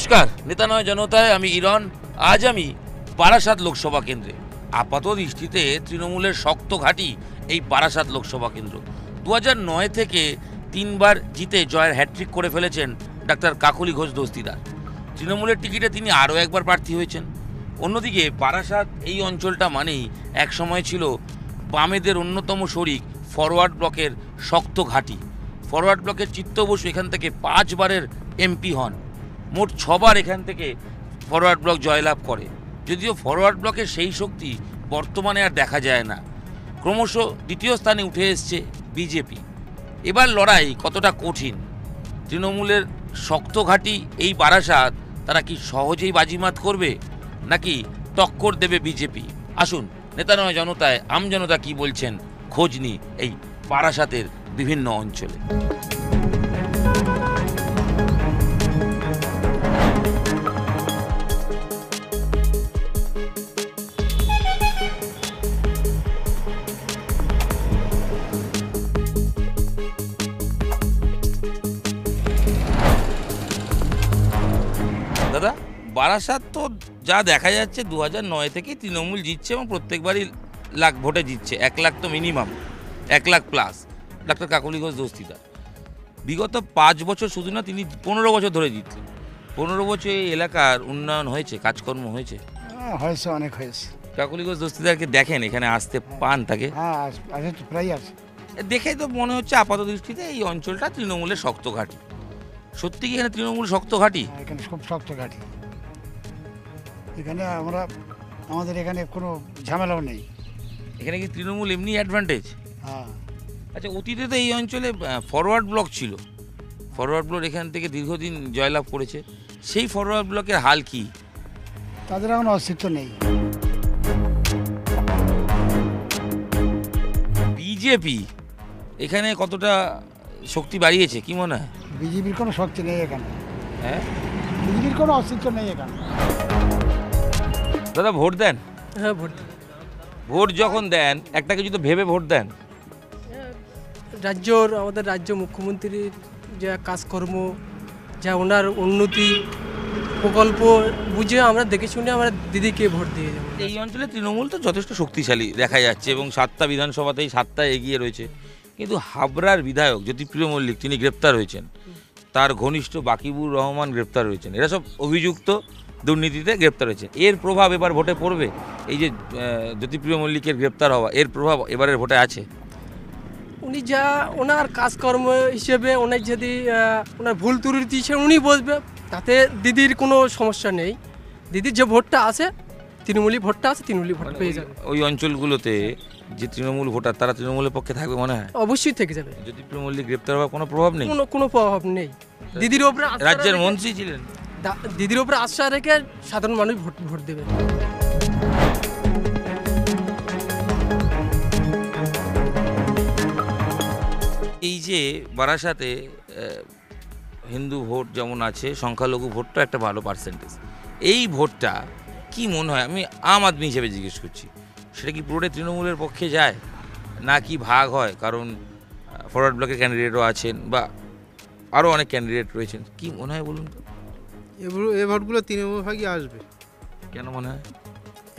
নমস্কার, নেতা নয় জনতায় আমি ইরন। আজ আমি বারাসাত লোকসভা কেন্দ্রে। আপাত দৃষ্টিতে তৃণমূলের শক্ত ঘাঁটি এই বারাসাত লোকসভা কেন্দ্র। 2009 থেকে 3বার জিতে জয়ের হ্যাট্রিক করে ফেলেছেন ডাক্তার কাকলি ঘোষ দস্তিদার। তৃণমূলের টিকিটে তিনি আরও একবার প্রার্থী হয়েছেন। অন্যদিকে বারাসাত এই অঞ্চলটা মানেই একসময় ছিল বামেদের অন্যতম শরিক ফরওয়ার্ড ব্লকের শক্ত ঘাঁটি। ফরওয়ার্ড ব্লকের চিত্ত বসু এখান থেকে 5 বারের এমপি হন। মোট 6বার এখান থেকে ফরওয়ার্ড ব্লক জয়লাভ করে। যদিও ফরওয়ার্ড ব্লকের সেই শক্তি বর্তমানে আর দেখা যায় না। ক্রমশ দ্বিতীয় স্থানে উঠে এসছে বিজেপি। এবার লড়াই কতটা কঠিন? তৃণমূলের শক্ত ঘাঁটি এই বারাসাত তারা কি সহজেই বাজিমাত করবে, নাকি টক্কর দেবে বিজেপি? আসুন, নেতা নয় জনতায় আমজনতা কি বলছেন খোঁজ নিই এই বারাসাতের বিভিন্ন অঞ্চলে। দাদা, বারাসাত তো যা দেখা যাচ্ছে 2009 থেকেই তৃণমূল জিতছে এবং প্রত্যেকবারই লাখ ভোটে জিতছে। 1 লাখ তো minimum, 1 lakh plus. Doctor Kakoli Ghosh Dastidar বিগত 5 বছর শুধু না, তিনি 15 বছর ধরে জিতলেন। 15 বছর এই এলাকার উন্নয়ন হয়েছে, কাজকর্ম হয়েছে? হয়েছে, অনেক হয়েছে। কাকলি ঘোষ দস্তিদারকে দেখেন, এখানে আসতে পান তাকে? হ্যাঁ, আছে তো, প্রায় আছে। দেখেই তো মনে হচ্ছে আপাত দৃষ্টিতে এই অঞ্চলটা তৃণমূলের শক্ত ঘাঁটি। সত্যি কি এখানে তৃণমূল শক্ত ঘাঁটি? এখানে খুব শক্ত ঘাঁটি। এখানে আমাদের এখানে কোনো ঝামেলাও নেই। এখানে কি তৃণমূল এমনি অ্যাডভান্টেজ? হ্যাঁ। আচ্ছা, অতীতে তো এই অঞ্চলে ফরওয়ার্ড ব্লক ছিল। ফরওয়ার্ড ব্লক এখান থেকে দীর্ঘদিন জয়লাভ করেছে। সেই ফরওয়ার্ড ব্লকের হাল কি? তাদের এখন অস্তিত্ব নেই। বিজেপি এখানে কতটা শক্তি বাড়িয়েছে কি মনে হয়? বিজেপির কোনো শক্তি নেই এখানে। হ্যাঁ, বিজেপির কোনো অস্তিত্ব নেই এখানে। দাদা ভোট দেন? হ্যাঁ, ভোট দিই। ভোট যখন দেন একটা কিছু তো ভেবে ভোট দেন। আমাদের রাজ্য মুখ্যমন্ত্রীর যা কাজকর্ম, যা ওনার উন্নতি প্রকল্প বুঝে আমরা দেখে শুনে আমরা দিদিকে ভোট দিয়ে যাবো। এই অঞ্চলে তৃণমূল তো যথেষ্ট শক্তিশালী দেখা যাচ্ছে এবং 7টা বিধানসভাতেই 7টায় এগিয়ে রয়েছে। কিন্তু হাবড়ার বিধায়ক জ্যোতিপ্রিয় মল্লিক তিনি গ্রেপ্তার হয়েছেন, তার ঘনিষ্ঠ বাকিবুর রহমান গ্রেপ্তার হয়েছেন। এরা সব অভিযুক্ত, দুর্নীতিতে গ্রেপ্তার হয়েছে। এর প্রভাব এবার ভোটে পড়বে? এই যে জ্যোতিপ্রিয় মল্লিকের গ্রেপ্তার হওয়া, এর প্রভাব এবারের ভোটে আছে? উনি যা ওনার কাজকর্ম হিসেবে ওনার যদি ওনার ভুল ত্রুটি হিসেবে উনি বসবে, তাতে দিদির কোনো সমস্যা নেই। দিদির যে ভোটটা আছে, তৃণমূলী ভোটটা আছে, তৃণমূলী ভোট পেয়ে যাবে। ওই অঞ্চলগুলোতে যে তৃণমূল ভোটার তারা তৃণমূলের পক্ষে থাকবে মনে হয়? অবশ্যই থেকে যাবে। জ্যোতিপ্রিয় মল্লিক গ্রেপ্তার হওয়ার কোনো প্রভাব নেই? কোনো প্রভাব নেই। দিদির ওপরে রাজ্যের মন্ত্রী ছিলেন, দিদির ওপরে আস্থা রেখে সাধারণ মানুষ ভোট দেবে। এই যে বারাসাতে হিন্দু ভোট যেমন আছে, সংখ্যালঘু ভোটটা একটা ভালো পার্সেন্টেজ। এই ভোটটা কি মনে হয়, আমি আম আদমি হিসেবে জিজ্ঞেস করছি, সেটা কি পুরোটাই তৃণমূলের পক্ষে যায়, না কি ভাগ হয়? কারণ ফরওয়ার্ড ব্লকের ক্যান্ডিডেটও আছেন বা আরও অনেক ক্যান্ডিডেট রয়েছেন। কি মনে হয় বলুন তো? এই ভোটগুলো তৃণমূল ভাগই আসবে। কেন মনে হয়?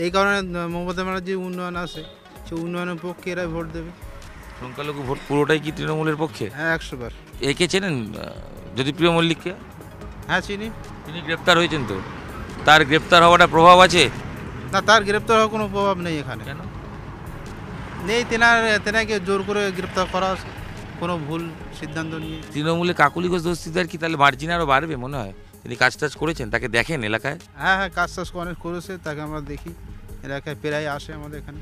এই কারণে মমতা ব্যানার্জির উন্নয়ন আছে, সেই উন্নয়নের পক্ষে এরাই ভোট দেবে। সংখ্যালঘু ভোট পুরোটাই কি তৃণমূলের পক্ষে? হ্যাঁ, 100 বার। একে চেনেন জ্যোতিপ্রিয় মল্লিককে? হ্যাঁ, চিনি। তিনি গ্রেপ্তার হয়েছেন, তো তার গ্রেপ্তার হওয়াটা প্রভাব আছে? না, তার গ্রেপ্তার হওয়ার কোনো প্রভাব নেই এখানে। কেন নেই, তেনাকে জোর করে গ্রেপ্তার করা কোনো ভুল সিদ্ধান্ত নিয়ে। তৃণমূলে কাকলি ঘোষ দস্তিদার কি তাহলে মার্জিন আরও বাড়বে মনে হয়? তিনি কাজ টাজ করেছেন, তাকে দেখেন এলাকায়? হ্যাঁ, কাজ অনেক করেছে, তাকে আমরা দেখি এলাকায়, প্রায় আসে আমাদের এখানে।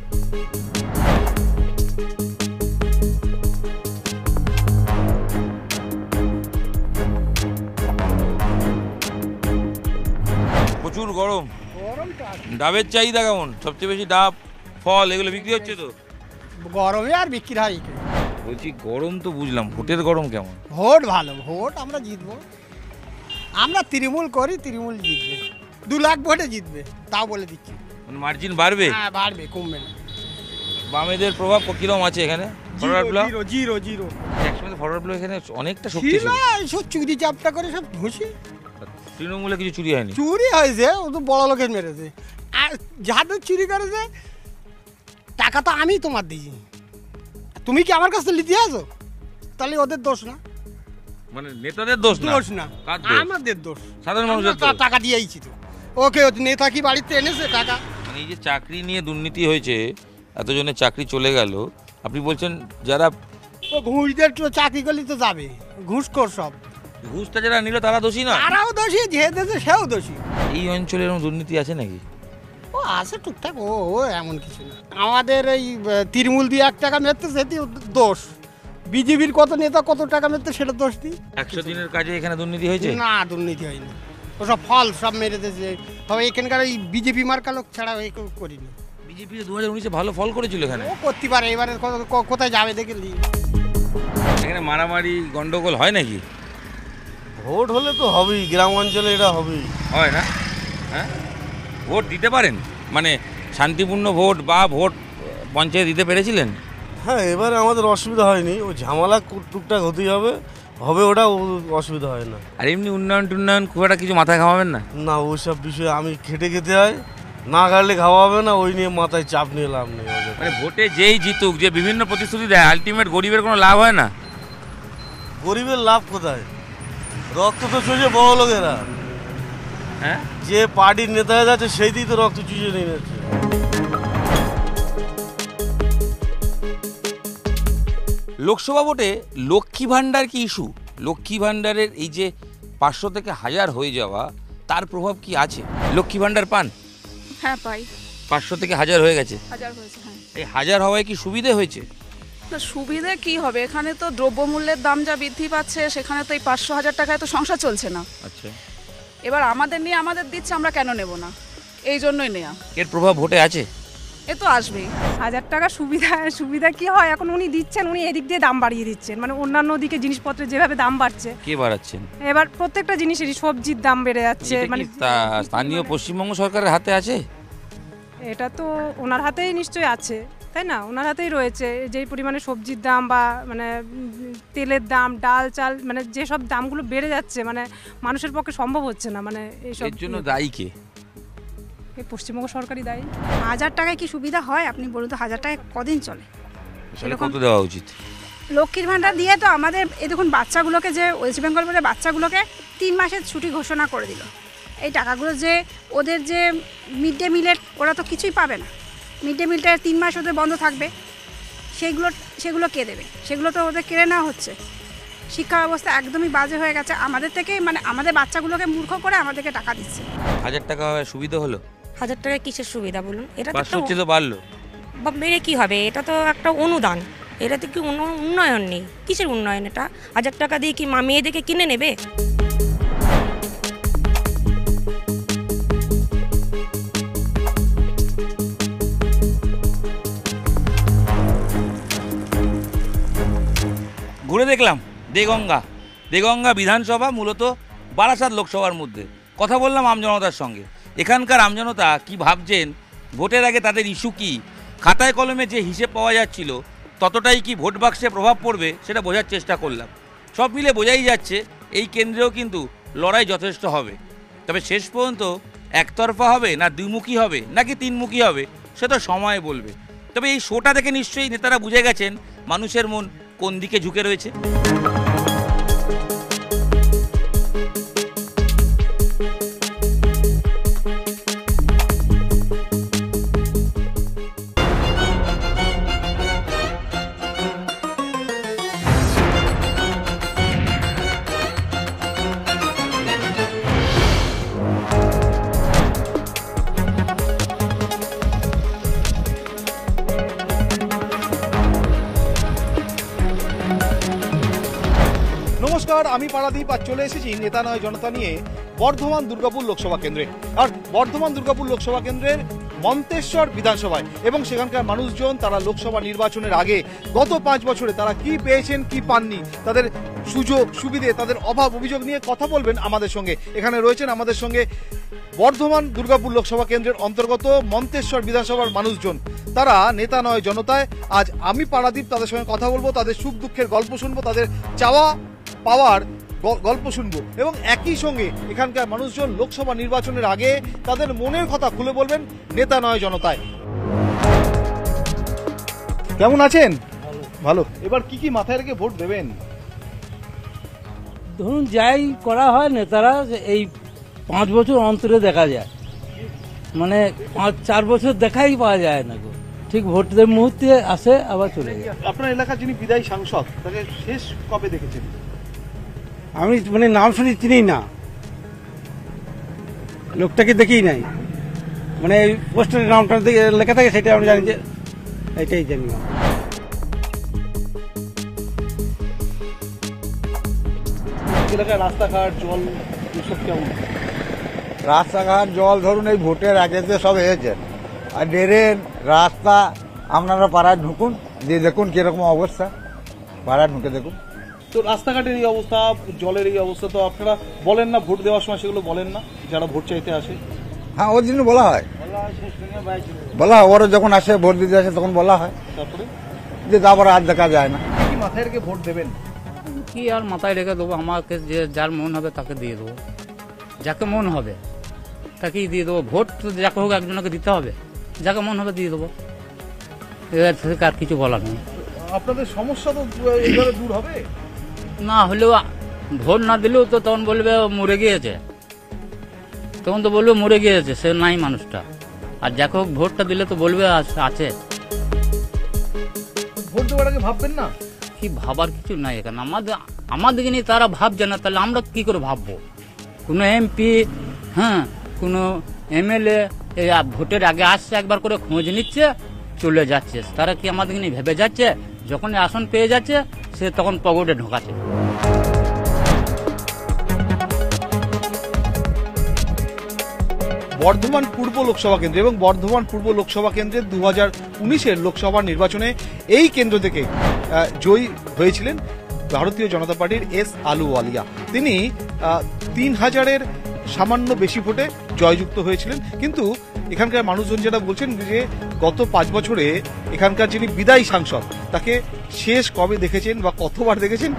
প্রচুর গরম। ডাবের চাহিদা কেমন? সবচেয়ে বেশি ডাব, ফল এগুলো বিক্রি হচ্ছে তো? গরমে আর বিক্রি হয়। বলছি গরম তো বুঝলাম, ভোটের গরম কেমন? ভোট ভালো, ভোট আমরা জিতবো। আমরা তৃণমূল করি, তৃণমূল জিতবে। 2 লাখ ভোটে জিতবে, তাও বলে দিচ্ছি। মার্জিন বাড়বে? হ্যাঁ, বাড়বে, কমবে না। বামেদের প্রভাব কিরকম আছে এখানে? Forward block zero. একসময় ফরওয়ার্ড ব্লক এখানে অনেকটা শক্তি ছিল। সব চুরি চাপটা করে সব ঘুষি। তৃণমূলে কিছু চুরি হয়নি? চুরি হয়েছে, ও তো বড় লোকের মেরেছে। আর যাদের চুরি করেছে টাকা তো আমি তোমার দিয়েছি, তুমি কি আমার কাছ থেকে নিতে আসো? তাহলে ওদের দোষ না? মানে নেতাদের দোষ না? দোষ না, কার দোষ? আমাদের দোষ। সাধারণ মানুষের আমরা দোষ। টাকা দিয়েছি তো ওকে, নেতা কি বাড়িতে এনেছে টাকা? মানে এই যে চাকরি নিয়ে দুর্নীতি হয়েছে, এতজনের চাকরি চলে গেল, আপনি বলছেন যারা ও ঘুষদের তো চাকরি করলে তো যাবে, ঘুষখোর সব। ঘুষটা যারা নিল তারা দোষী না? তারাও দোষী, যে দেশে সেও দোষী। এই অঞ্চলে এরকম দুর্নীতি আছে নাকি? ও আছে টুকটাক, ও ও এমন কিছু না। আমাদের এই তৃণমূল দিয়ে 1 টাকা মেরতে সেটি দোষ, বিজেপির কত নেতা কত টাকা মেরতে সেটা দোষ দিই। 100 দিনের কাজে এখানে দুর্নীতি হয়েছে? না, দুর্নীতি হয়নি, ওসব ফল সব মেরে দিয়েছে। তবে এখানকার এই বিজেপি মার্কা লোক ছাড়া এই কেউ করিনি। বিজেপি 2019-এ ভালো ফল করেছিল এখানে। ও করতে পারে, এবারে কোথায় যাবে দেখে নি। এখানে মারামারি গন্ডগোল হয় নাকি? ভোট হলে তো হবেই, গ্রাম অঞ্চলে এটা হবেই। হয় না? হ্যাঁ, ভোট দিতে পারেন? মানে শান্তিপূর্ণ ভোট বা ভোট পঞ্চায়েত দিতে পেরেছিলেন? হ্যাঁ, এবারে আমাদের অসুবিধা হয়নি, ও ঝামেলা টুকটাক হতেই হবে, ওটা অসুবিধা হয় না। আর এমনি উন্নয়ন খুব একটা কিছু মাথায় খাওয়াবেন না? না, ওইসব বিষয়ে আমি খেটে খেতে হয়, না গাড়লে খাওয়া হবে না, ওই নিয়ে মাথায় চাপ নিয়ে লাভ নেই। মানে ভোটে যেই জিতুক, যে বিভিন্ন প্রতিশ্রুতি দেয়, আলটিমেট গরিবের কোনো লাভ হয় না। গরিবের লাভ কোথায়? রক্ত তো চুষে বড় লোকেরা, হ্যাঁ, যে পার্টির নেতা হয়ে যাচ্ছে সেই দিকে তো রক্ত চুষে নিয়ে যাচ্ছে। লোকসভা ভোটে লক্ষ্মী ভাণ্ডার কি ইস্যু? লক্ষ্মী ভাণ্ডারের এই যে 500 থেকে 1000 হয়ে যাওয়া, তার প্রভাব কি আছে? লক্ষ্মী ভাণ্ডার পান? হ্যাঁ পাই। 500 থেকে 1000 হয়ে গেছে। 1000 হয়েছে, হ্যাঁ। এই 1000 হওয়ায় কি সুবিধে হয়েছে? না, সুবিধে কি হবে, এখানে তো দ্রব্যমূল্যের দাম যা বৃদ্ধি পাচ্ছে, সেখানে তো এই 500-1000 টাকায় তো সংসার চলছে না। আচ্ছা, এবার আমাদের নিয়ে আমাদের দিচ্ছে, আমরা কেন নেব না? এই জন্যই নেয়া। এর প্রভাব ভোটে আছে? এ তো আসবেই। 1000 টাকা সুবিধা কি হয়? এখন উনি দিচ্ছেন, উনি এদিক দিয়ে দাম বাড়িয়ে দিচ্ছেন, মানে অন্যান্য দিকে জিনিসপত্রের যেভাবে দাম বাড়ছে, কে বাড়াচ্ছেন? এবার প্রত্যেকটা জিনিসেরই সবজির দাম বেড়ে যাচ্ছে। এটা কি মানে স্থানীয় পশ্চিমবঙ্গ সরকারের হাতে আছে? এটা তো ওনার হাতেই নিশ্চয়ই আছে, তাই না? ওনার হাতেই রয়েছে। যেই পরিমাণে সবজির দাম বা মানে তেলের দাম, ডাল চাল, মানে যেসব দামগুলো বেড়ে যাচ্ছে, মানে মানুষের পক্ষে সম্ভব হচ্ছে না। মানে এইসব এর জন্য দায়ী কে? এই পশ্চিমবঙ্গ সরকারই দায়ী। 1000 টাকায় কি সুবিধা হয় আপনি বলুন তো? 1000 টাকায় কদিন চলে? তাহলে কত দেওয়া উচিত? লক্ষ্মীর ভাণ্ডার দিয়ে তো আমাদের এই দেখুন বাচ্চাগুলোকে, যে ওয়েস্ট বেঙ্গল বোর্ডের বাচ্চাগুলোকে 3 মাসের ছুটি ঘোষণা করে দিল। এই টাকাগুলো যে ওদের যে মিড ডে মিলের, ওরা তো কিছুই পাবে না। মিড ডে মিলটা 3 মাস ওদের বন্ধ থাকবে, সেগুলো কে দেবে? সেগুলো তো ওদের কেড়ে নেওয়া হচ্ছে। শিক্ষা ব্যবস্থা একদমই বাজে হয়ে গেছে। আমাদের থেকে, মানে আমাদের বাচ্চাগুলোকে মূর্খ করে আমাদেরকে টাকা দিচ্ছে। 1000 টাকা সুবিধা হলো? 1000 টাকা কিসের সুবিধা বলুন? এটা তো 500 তো বাড়লো, বেড়ে কি হবে? এটা তো একটা অনুদান, এটাতে কি উন্নয়ন নেই? কিসের উন্নয়ন এটা? 1000 টাকা দিয়ে কি মেয়েদেরকে কিনে নেবে? ঘুরে দেখলাম দেগঙ্গা বিধানসভা, মূলত বারাসাত লোকসভার মধ্যে। কথা বললাম আমজনতার সঙ্গে। এখানকার আমজনতা কি ভাবছেন, ভোটের আগে তাদের ইস্যু কি, খাতায় কলমে যে হিসেব পাওয়া যাচ্ছিল ততটাই কি ভোট বাক্সে প্রভাব পড়বে, সেটা বোঝার চেষ্টা করলাম। সব মিলে বোঝাই যাচ্ছে এই কেন্দ্রেও কিন্তু লড়াই যথেষ্ট হবে। তবে শেষ পর্যন্ত একতরফা হবে না দুমুখী হবে নাকি তিনমুখী হবে, সেটা সময় বলবে। তবে এই শোটা দেখে নিশ্চয়ই নেতারা বুঝে গেছেন মানুষের মন কোন দিকে ঝুঁকে রয়েছে। নমস্কার, আমি পারাদীপ। আর চলে এসেছি নেতা নয় জনতা নিয়ে বর্ধমান দুর্গাপুর লোকসভা কেন্দ্রে। আর বর্ধমান দুর্গাপুর লোকসভা কেন্দ্রের মন্তেশ্বর বিধানসভায় এবং সেখানকার মানুষজন তারা লোকসভা নির্বাচনের আগে গত 5 বছরে তারা কি পেয়েছেন কি পাননি, তাদের সুযোগ সুবিধে, তাদের অভাব অভিযোগ নিয়ে কথা বলবেন আমাদের সঙ্গে। এখানে রয়েছেন আমাদের সঙ্গে বর্ধমান দুর্গাপুর লোকসভা কেন্দ্রের অন্তর্গত মন্তেশ্বর বিধানসভার মানুষজন। তারা নেতা নয় জনতায়। আজ আমি পারাদীপ তাদের সঙ্গে কথা বলবো, তাদের সুখ দুঃখের গল্প শুনবো, তাদের চাওয়া পাওয়ার গল্প শুনবো এবং একই সঙ্গে এখানকার মানুষজন লোকসভা নির্বাচনের আগে তাদের মনের কথা খুলে বলবেন নেতা নয় জনতায়। কেমন আছেন? ভালো। এবার কি মাথায় রেখে ভোট দেবেন? ধরুন যাই করা হয় নেতারা এই 5 বছর অন্তরে দেখা যায়, মানে 5-4 বছর দেখাই পাওয়া যায় না, ঠিক ভোটের মুহূর্তে আসে আবার চলে যায়। আপনার এলাকার যিনি বিদায়ী সাংসদ তাকে শেষ কবে দেখেছেন? আমি মানে নাম শুনি চিনি না, লোকটাকে দেখি নাই, মানে পোস্টারের নামটা লেখা থাকে সেটা আমি জানি, যে এটাই জানি। এলাকার রাস্তাঘাট জল এসব কেমন? রাস্তাঘাট জল ধরুন এই ভোটের আগে যে সব হয়েছে, আর ড্রেন রাস্তা আপনারা পাড়ায় ঢুকুন, দিয়ে দেখুন কিরকম অবস্থা, পাড়ায় ঢুকে দেখুন। তো রাস্তাঘাটের এই অবস্থা, জলের এই অবস্থা, তো আপনারা বলেন না ভোট দেওয়ার সময়, সেগুলো বলেন না যারা ভোট চাইতে আসে? হ্যাঁ, ওই জন্য বলা হয়, ওরা যখন আসে ভোট দিতে আসে তখন বলা হয়, তারপরে যে তারপরে আর দেখা যায় না। কি মাথায় রেখে ভোট দেবেন? কি আর মাথায় রেখে দেবো, আমাকে যে যার মন হবে তাকে দিয়ে দেবো, যাকে মন হবে তাকেই দিয়ে দেবো। ভোট তো যাকে হোক একজনকে দিতে হবে, যাকে মন হবে দিয়ে দেবো, এর থেকে আর কিছু বলার নেই। আপনাদের সমস্যা তো এইভাবে দূর হবে না হলেও, ভোট না দিলেও তো তখন বলবে মরে গিয়েছে, তখন তো বলবে মরে গিয়েছে, সে নাই মানুষটা। আর যাকে হোক ভোটটা দিলে তো বলবে আছে। ভোট দেওয়ার আগে ভাববেন না? কি ভাবার কিছু নাই এখানে, আমাদেরকে নিয়ে তারা ভাবছে না, তাহলে আমরা কি করে ভাববো? কোনো এমপি, হ্যাঁ, কোনো এমএলএ ভোটের আগে আসছে, একবার করে খোঁজ নিচ্ছে, চলে যাচ্ছে। তারা কি আমাদেরকে নিয়ে ভেবে যাচ্ছে? যখন আসন পেয়ে যাচ্ছে সে তখন পকেটে ঢোকাচ্ছে। বর্ধমান পূর্ব লোকসভা কেন্দ্র এবং বর্ধমান পূর্ব লোকসভা কেন্দ্রের 2019-এর লোকসভা নির্বাচনে এই কেন্দ্র থেকে জয়ী হয়েছিলেন ভারতীয় জনতা পার্টির এস আলুওয়ালিয়া। তিনি 3000-এর সামান্য বেশি ভোটে জয়যুক্ত হয়েছিলেন। কিন্তু এখানকার মানুষজন যেটা বলছেন যে গত 5 বছরে এখানকার যিনি বিদায়ী সাংসদ তাকে শেষ কবে দেখেছেন বা কতবার দেখেছেন,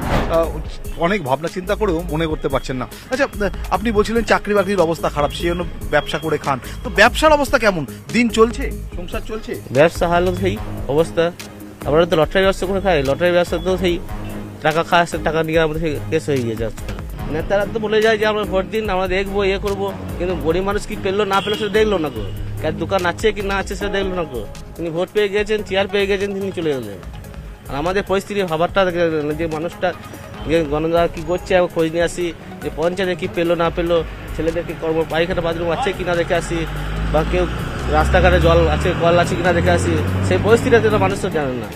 অনেক ভাবনা চিন্তা করেও মনে করতে পারছেন না। আচ্ছা, আপনি বলছিলেন চাকরি বাকরির অবস্থা খারাপ, সেই জন্য ব্যবসা করে খান, তো ব্যবসার অবস্থা কেমন? দিন চলছে, সংসার চলছে? ব্যবসা হাল সেই অবস্থা, আমরা তো লটারি ব্যবসা করে খাই, লটারি ব্যবসা তো সেই টাকা খাওয়া, টাকা নিয়ে আমাদের কেস হয়ে গিয়ে যাচ্ছে। নেতারা তো বলে যায় যে আমরা ভোট দিন, আমরা দেখবো, ইয়ে করবো, কিন্তু গরিব মানুষ কি পেলো না পেলো সেটা দেখলো না গো, কার দোকান আছে কি না আছে সেটা দেখলো না গো। তিনি ভোট পেয়ে গেছেন, চেয়ার পেয়ে গেছেন, তিনি চলে গেলেন। আর আমাদের পরিস্থিতি ভাবারটা যে মানুষটা গণদার কি করছে খোঁজ নিয়ে আসি, যে পঞ্চায়েতে কি পেলো না পেলো, ছেলেদেরকে কর্ম পায়খানা বাথরুম আছে কিনা দেখে আসি, বা কেউ রাস্তাঘাটে জল আছে কল আছে কিনা দেখে আসি, সেই পরিস্থিতিটা মানুষ তো জানে না।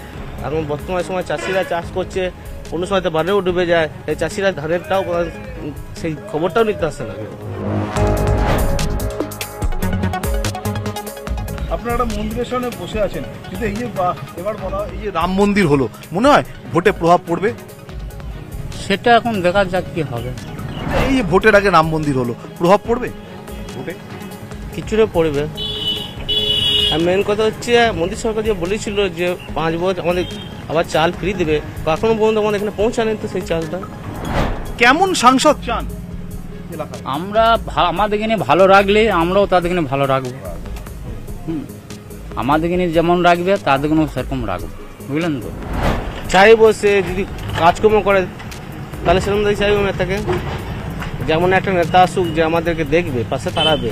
এখন বর্তমান সময় চাষিরা চাষ করছে, কোনো সময় তো বানেও ডুবে যায়, এই চাষিরা ধানেরটাও সেই খবরটাও নিতে আসছে না। আপনারা একটা মন্দিরের সামনে বসে আছেন, কিন্তু এই যে এবার বলা এই যে রাম মন্দির হলো, মনে হয় ভোটে প্রভাব পড়বে? সেটা এখন দেখা যাক কি হবে। এই যে ভোটের আগে রাম মন্দির হলো, প্রভাব পড়বে ভোটে? কিছুটা পড়বে। আর মেন কথা হচ্ছে মোদী সরকার যে বলেছিল যে 5 বছর আমাদের আবার চাল ফ্রি দেবে, এখনো পর্যন্ত আমাদের এখানে পৌঁছানেন তো সেই চালটা। কেমন সাংসদ চান? আমরা আমাদেরকে নিয়ে ভালো রাখলে আমরাও তাদেরকে নিয়ে ভালো রাখবো। আমাদেরকে নিয়ে যেমন রাখবে তাদেরকেও সেরকম রাখবো, বুঝলেন তো? চাইবো সে যদি কাজকর্ম করে তাহলে সেরকম দেখে চাইবো নেতাকে, যেমন একটা নেতা আসুক যে আমাদেরকে দেখবে, পাশে দাঁড়াবে,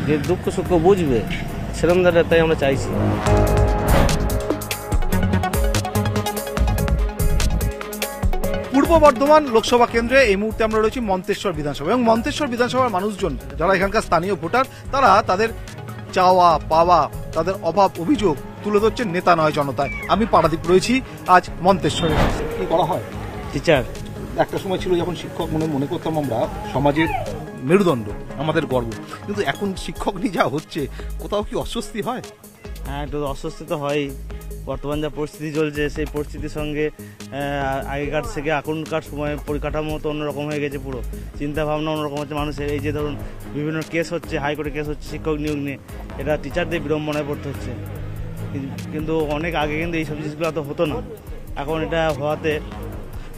যে দুঃখ সুখ বুঝবে, সেরকম নেতাই আমরা চাইছি। পূর্ব বর্ধমান লোকসভা কেন্দ্রে এই মুহূর্তে আমরা রয়েছি মন্তেশ্বর বিধানসভা, এবং মন্তেশ্বর বিধানসভার মানুষজন যারা এখানকার স্থানীয় ভোটার, তারা তাদের চাওয়া পাওয়া, তাদের অভাব অভিযোগ তুলে ধরছেন নেতা নয় জনতায়। আমি পারাদীপ রয়েছি আজ মন্তেশ্বরে। কি করা হয়? টিচার। একটা সময় ছিল যখন শিক্ষক মনে করতাম আমরা সমাজের মেরুদণ্ড, আমাদের গর্ব, কিন্তু এখন শিক্ষক নিয়ে যা হচ্ছে, কোথাও কি অস্বস্তি হয়? হ্যাঁ, একটু অস্বস্তি তো হয়। বর্তমান যা পরিস্থিতি চলছে সেই পরিস্থিতির সঙ্গে আগেকার থেকে এখনকার সময় পরিকাঠামো তো অন্যরকম হয়ে গেছে, পুরো চিন্তা ভাবনা অন্যরকম হচ্ছে মানুষের। এই যে ধরুন বিভিন্ন কেস হচ্ছে, হাইকোর্টে কেস হচ্ছে শিক্ষক নিয়োগ নিয়ে, এটা টিচারদের বিড়ম্বনায় পড়তে হচ্ছে। কিন্তু অনেক আগে কিন্তু এইসব জিনিসগুলো তো হতো না, এখন এটা হওয়াতে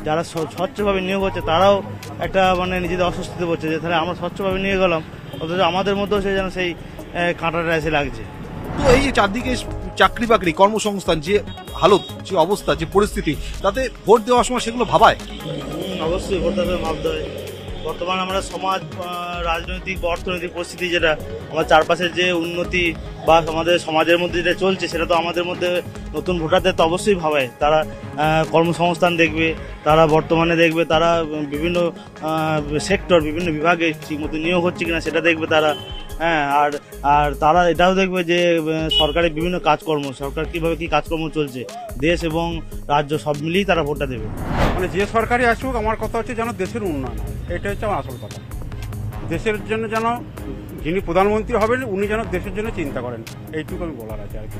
যারা স্বচ্ছভাবে নিয়োগ হচ্ছে তারাও একটা মানে নিজেদের অস্বস্তিতে পড়ছে যে তাহলে আমরা স্বচ্ছভাবে নিয়ে গেলাম, অথচ আমাদের মধ্যেও সে যেন সেই কাঁটাটা এসে লাগছে। তো এই যে চারদিকে চাকরি বাকরি কর্মসংস্থান যে হালত, যে অবস্থা, যে পরিস্থিতি, তাতে ভোট দেওয়ার সময় সেগুলো ভাবায়। অবশ্যই ভোট দেওয়ার ভাবতে হয়। বর্তমানে আমরা সমাজ, রাজনৈতিক বা অর্থনৈতিক পরিস্থিতি যেটা আমার চারপাশের যে উন্নতি বা আমাদের সমাজের মধ্যে যেটা চলছে সেটা তো আমাদের মধ্যে নতুন ভোটারদের তো অবশ্যই ভাবায়। তারা কর্মসংস্থান দেখবে, তারা বর্তমানে দেখবে তারা বিভিন্ন সেক্টর, বিভিন্ন বিভাগে ঠিকমতো নিয়োগ হচ্ছে কিনা সেটা দেখবে তারা। হ্যাঁ, আর তারা এটাও দেখবে যে সরকারের বিভিন্ন কাজকর্ম, সরকার কীভাবে কী কাজকর্ম চলছে, দেশ এবং রাজ্য সব মিলিয়েই তারা ভোটটা দেবে। মানে যে সরকারই আসুক, আমার কথা হচ্ছে যেন দেশের উন্নয়ন হয়, এটা হচ্ছে আমার আসল কথা। দেশের জন্য যেন যিনি প্রধানমন্ত্রী হবেন উনি যেন দেশের জন্য চিন্তা করেন, এইটুকু আমি বলার আছে আর কি।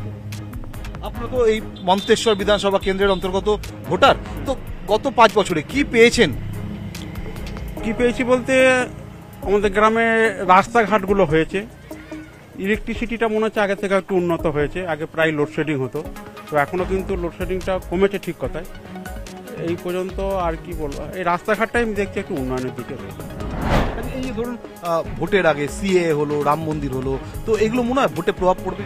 আপনারা তো এই মন্তেশ্বর বিধানসভা কেন্দ্রের অন্তর্গত ভোটার, তো গত 5 বছরে কি পেয়েছেন? কি পেয়েছি বলতে আমাদের গ্রামে রাস্তাঘাটগুলো হয়েছে, ইলেকট্রিসিটিটা মনে হচ্ছে আগে থেকে একটু উন্নত হয়েছে। আগে প্রায় লোডশেডিং হতো, তো এখনও কিন্তু লোডশেডিংটা কমেছে ঠিক কথায়। এই পর্যন্ত আর কি বলবো, এই রাস্তাঘাটটাই আমি দেখছি একটু উন্নয়নের দিকে রয়েছে। এই যে ধরুন ভোটের আগে সিএ হলো, রাম মন্দির হলো, তো এগুলো মনে হয় ভোটে প্রভাব পড়বে?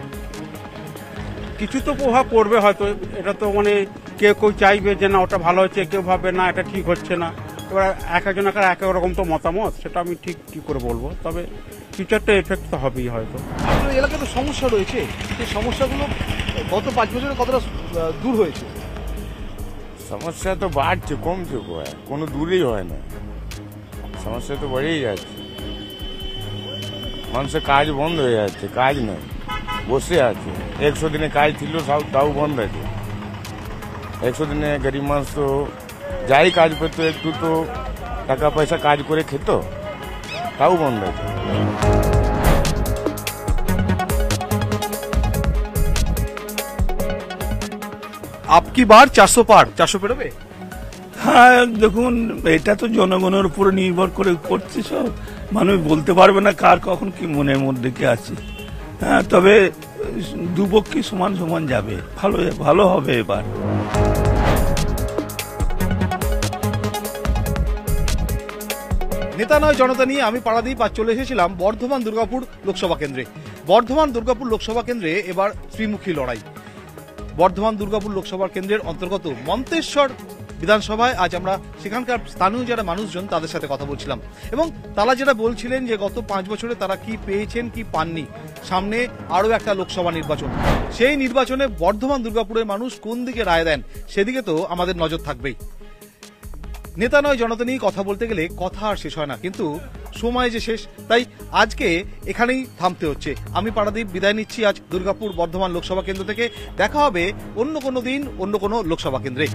কিছু তো প্রভাব পড়বে হয়তো, এটা তো মানে কেউ চাইবে যে না ওটা ভালো হচ্ছে, কেউ ভাবে না এটা ঠিক হচ্ছে না। এবার এক একজনের এক এক রকম তো মতামত, সেটা আমি ঠিক কি করে বলবো, তবে কিছু একটা এফেক্ট তো হবেই হয়তো। আপনার এলাকায় তো সমস্যা রয়েছে, সেই সমস্যাগুলো গত 5 বছরে কতটা দূর হয়েছে? সমস্যা তো বাড়ছে, কমছে কোথায়, কোনো দূরেই হয় না, সমস্যা তো বেড়েই যাচ্ছে। মানুষের কাজ বন্ধ হয়ে যাচ্ছে, কাজ নেই, বসে আছে। 100 দিনে কাজ ছিল সব, তাও বন্ধ আছে। 100 দিনে গরিব মানুষ তো যাই কাজ পেতো, একটু তো টাকা পয়সা কাজ করে খেত, তাও বন্ধ আছে। আপকি বার 400 পার, 400 পেরোবে? হ্যাঁ, দেখুন এটা তো জনগণের উপরে নির্ভর করে করছে সব, মানুষ বলতে পারবে না কার কখন কি মনের মধ্যে কি আছে। হ্যাঁ, তবে দুপক্ষে সমান সমান যাবে, ভালো হবে এবার। নেতা নয় জনতা নিয়ে আমি পাড়াদ্বীপ আজ চলে এসেছিলাম বর্ধমান দুর্গাপুর লোকসভা কেন্দ্রে। বর্ধমান দুর্গাপুর লোকসভা কেন্দ্রে এবার ত্রিমুখী লড়াই। বর্ধমান দুর্গাপুর লোকসভা কেন্দ্রের অন্তর্গত মন্তেশ্বর বিধানসভায় আজ আমরা সেখানকার স্থানীয় যারা মানুষজন তাদের সাথে কথা বলছিলাম, এবং তারা যেটা বলছিলেন যে গত 5 বছরে তারা কি পেয়েছেন কি পাননি। সামনে আরও একটা লোকসভা নির্বাচন, সেই নির্বাচনে বর্ধমান দুর্গাপুরের মানুষ কোন দিকে রায় দেন সেদিকে তো আমাদের নজর থাকবেই। নেতা নয় জনতা নিয়ে কথা বলতে গেলে কথা আর শেষ হয় না, কিন্তু সময় যে শেষ, তাই আজকে এখানেই থামতে হচ্ছে। আমি পাড়াদ্বীপ বিদায় নিচ্ছি আজ দুর্গাপুর বর্ধমান লোকসভা কেন্দ্র থেকে। দেখা হবে অন্য কোনো দিন অন্য কোনো লোকসভা কেন্দ্রে।